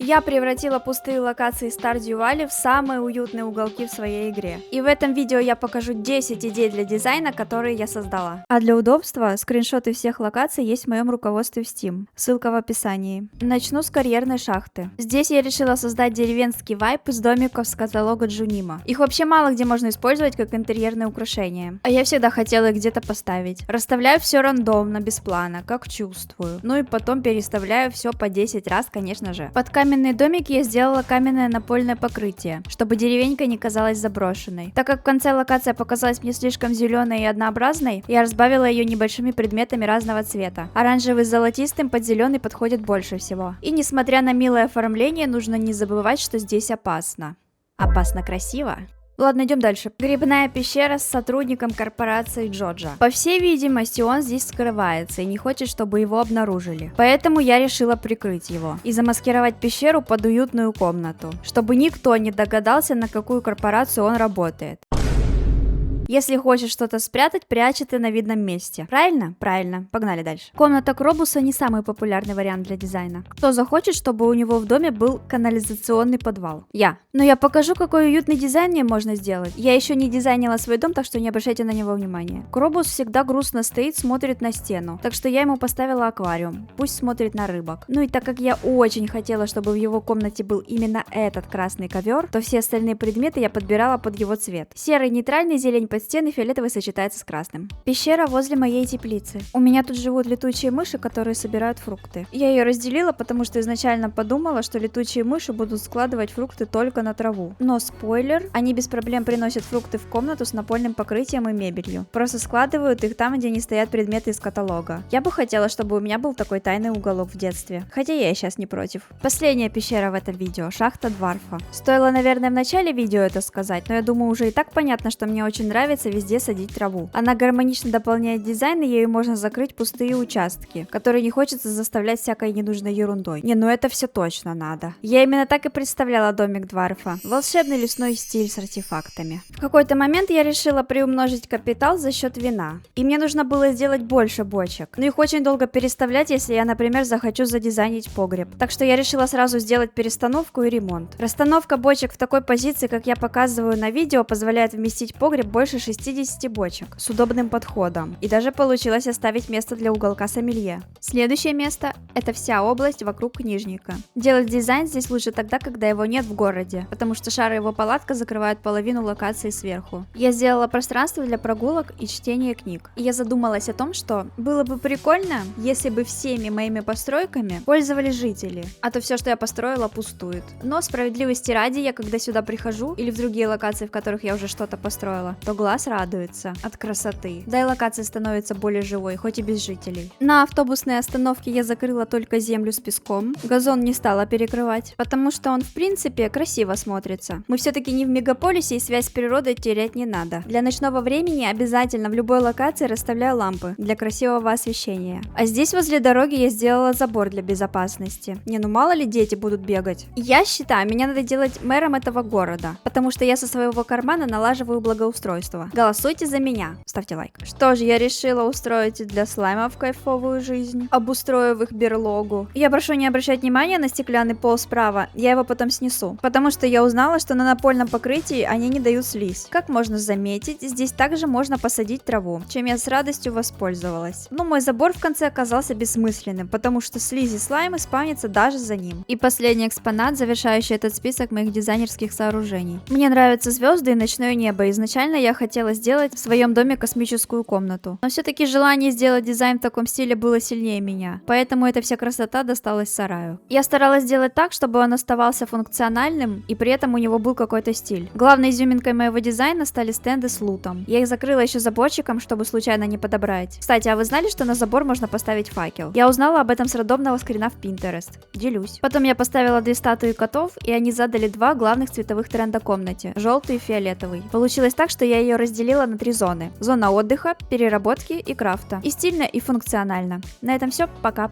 Я превратила пустые локации Stardew Valley в самые уютные уголки в своей игре. И в этом видео я покажу 10 идей для дизайна, которые я создала. А для удобства, скриншоты всех локаций есть в моем руководстве в Steam. Ссылка в описании. Начну с карьерной шахты. Здесь я решила создать деревенский вайб из домиков с каталога Джунима. Их вообще мало где можно использовать как интерьерное украшение. А я всегда хотела их где-то поставить. Расставляю все рандомно, без плана, как чувствую. Ну и потом переставляю все по 10 раз, конечно же. Под каменный домик я сделала каменное напольное покрытие, чтобы деревенька не казалась заброшенной. Так как в конце локация показалась мне слишком зеленой и однообразной, я разбавила ее небольшими предметами разного цвета. Оранжевый с золотистым под зеленый подходит больше всего. И несмотря на милое оформление, нужно не забывать, что здесь опасно. Опасно красиво. Ладно, идем дальше. Грибная пещера с сотрудником корпорации Джоджа. По всей видимости, он здесь скрывается и не хочет, чтобы его обнаружили. Поэтому я решила прикрыть его и замаскировать пещеру под уютную комнату, чтобы никто не догадался, на какую корпорацию он работает. Если хочешь что-то спрятать, прячь это на видном месте. Правильно? Правильно. Погнали дальше. Комната Кробуса не самый популярный вариант для дизайна. Кто захочет, чтобы у него в доме был канализационный подвал? Я. Но я покажу, какой уютный дизайн мне можно сделать. Я еще не дизайнила свой дом, так что не обращайте на него внимания. Кробус всегда грустно стоит, смотрит на стену. Так что я ему поставила аквариум. Пусть смотрит на рыбок. Ну и так как я очень хотела, чтобы в его комнате был именно этот красный ковер, то все остальные предметы я подбирала под его цвет. Серый нейтральный, зелень под стены, фиолетовый сочетается с красным. Пещера возле моей теплицы. У меня тут живут летучие мыши, которые собирают фрукты. Я ее разделила, потому что изначально подумала, что летучие мыши будут складывать фрукты только на траву. Но спойлер, они без проблем приносят фрукты в комнату с напольным покрытием и мебелью. Просто складывают их там, где не стоят предметы из каталога. Я бы хотела, чтобы у меня был такой тайный уголок в детстве. Хотя я и сейчас не против. Последняя пещера в этом видео. Шахта Дварфа. Стоило, наверное, в начале видео это сказать, но я думаю, уже и так понятно, что мне очень нравится везде садить траву. Она гармонично дополняет дизайн, и ею можно закрыть пустые участки, которые не хочется заставлять всякой ненужной ерундой. Не, ну это все точно надо. Я именно так и представляла домик Дварфа. Волшебный лесной стиль с артефактами. В какой-то момент я решила приумножить капитал за счет вина. И мне нужно было сделать больше бочек. Но их очень долго переставлять, если я, например, захочу задизайнить погреб. Так что я решила сразу сделать перестановку и ремонт. Расстановка бочек в такой позиции, как я показываю на видео, позволяет вместить погреб больше 60 бочек с удобным подходом. И даже получилось оставить место для уголка сомелье. Следующее место — это вся область вокруг книжника. Делать дизайн здесь лучше тогда, когда его нет в городе, потому что шар и его палатка закрывают половину локации сверху. Я сделала пространство для прогулок и чтения книг. И я задумалась о том, что было бы прикольно, если бы всеми моими постройками пользовались жители, а то все, что я построила, пустует. Но справедливости ради, я когда сюда прихожу, или в другие локации, в которых я уже что-то построила, то глаз радуется от красоты. Да и локация становится более живой, хоть и без жителей. На автобусной остановке я закрыла только землю с песком. Газон не стала перекрывать, потому что он в принципе красиво смотрится. Мы все-таки не в мегаполисе, и связь с природой терять не надо. Для ночного времени обязательно в любой локации расставляю лампы для красивого освещения. А здесь возле дороги я сделала забор для безопасности. Не, ну мало ли дети будут бегать. Я считаю, меня надо делать мэром этого города, потому что я со своего кармана налаживаю благоустройство. Голосуйте за меня, ставьте лайк. Что же, я решила устроить для слаймов кайфовую жизнь, обустроив их берлогу. Я прошу не обращать внимания на стеклянный пол справа, я его потом снесу, потому что я узнала, что на напольном покрытии они не дают слизь. Как можно заметить, здесь также можно посадить траву, чем я с радостью воспользовалась. Но мой забор в конце оказался бессмысленным, потому что слизи слаймы спавнятся даже за ним. И последний экспонат, завершающий этот список моих дизайнерских сооружений. Мне нравятся звезды и ночное небо. Изначально я хотела сделать в своем доме космическую комнату. Но все-таки желание сделать дизайн в таком стиле было сильнее меня. Поэтому эта вся красота досталась сараю. Я старалась сделать так, чтобы он оставался функциональным, и при этом у него был какой-то стиль. Главной изюминкой моего дизайна стали стенды с лутом. Я их закрыла еще заборчиком, чтобы случайно не подобрать. Кстати, а вы знали, что на забор можно поставить факел? Я узнала об этом с рандомного скрина в Pinterest. Делюсь. Потом я поставила 2 статуи котов, и они задали 2 главных цветовых тренда комнате. Желтый и фиолетовый. Получилось так, что я ее разделила на 3 зоны. Зона отдыха, переработки и крафта. И стильно, и функционально. На этом все, пока.